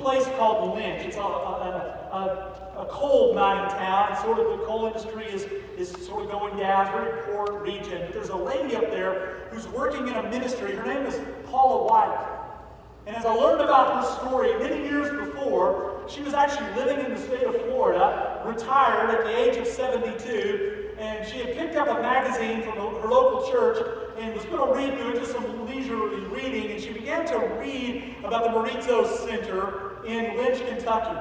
place called Lynch. It's a coal mining town, and sort of the coal industry is sort of going down. It's a very poor region. But there's a lady up there who's working in a ministry. Her name is Paula White. And as I learned about her story, many years before, she was actually living in the state of Florida, retired at the age of 72, and she had picked up a magazine from her local church and was going to read through it, just some leisurely reading, and she began to read about the Morizo Center in Lynch, Kentucky.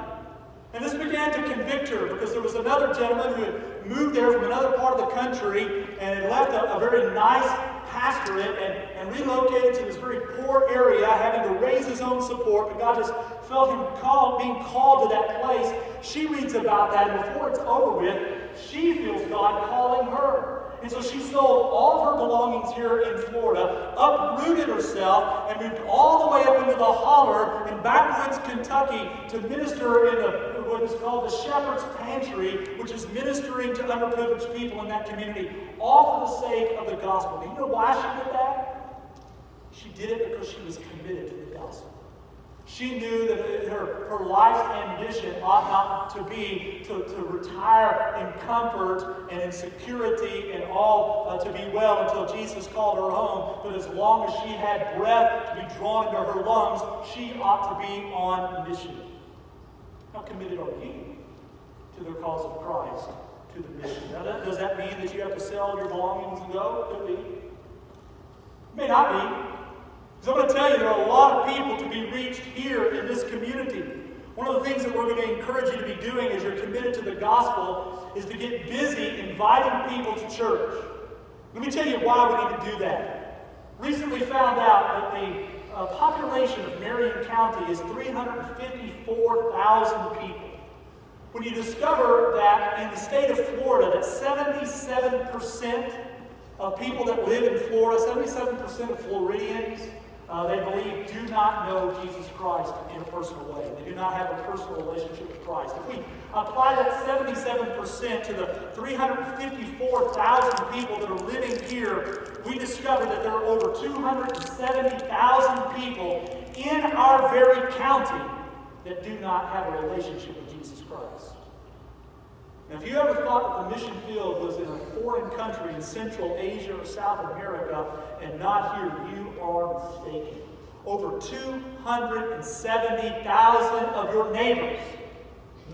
And this began to convict her because there was another gentleman who had moved there from another part of the country and had left a very nice pastorate and relocated to this very poor area, having to raise his own support, but God just felt him being called to that place. She reads about that, and before it's over with, she feels God calling her. And so she sold all of her belongings here in Florida, uprooted herself, and moved all the way up into the holler in backwoods Kentucky to minister in what is called the Shepherd's Pantry, which is ministering to underprivileged people in that community, all for the sake of the gospel. Do you know why she did that? She did it because she was committed to the gospel. She knew that her life's ambition ought not to be to retire in comfort and in security and all to be well until Jesus called her home. But as long as she had breath to be drawn into her lungs, she ought to be on mission. How committed are you to the cause of Christ, to the mission? Now, does that mean that you have to sell your belongings and go? Could be. It may not be. So I'm going to tell you, there are a lot of people to be reached here in this community. One of the things that we're going to encourage you to be doing as you're committed to the gospel is to get busy inviting people to church. Let me tell you why we need to do that. Recently found out that the population of Marion County is 354,000 people. When you discover that in the state of Florida, that 77% of people that live in Florida, 77% of Floridians, they believe do not know Jesus Christ in a personal way. They do not have a personal relationship with Christ. If we apply that 77% to the 354,000 people that are living here, we discover that there are over 270,000 people in our very county that do not have a relationship with Jesus Christ. Now, if you ever thought that the mission field was in a foreign country in Central Asia or South America and not here, you are mistaken. Over 270,000 of your neighbors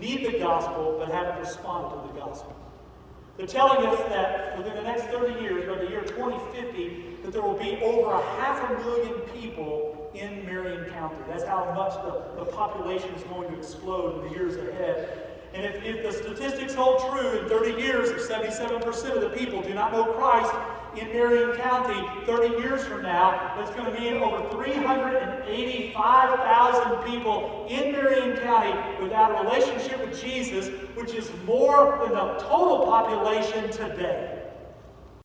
need the gospel but haven't responded to the gospel. They're telling us that within the next 30 years, by the year 2050, that there will be over 500,000 people in Marion County. That's how much the population is going to explode in the years ahead. And if the statistics hold true, in 30 years, if 77% of the people do not know Christ in Marion County, 30 years from now, that's going to mean over 385,000 people in Marion County without a relationship with Jesus, which is more than the total population today.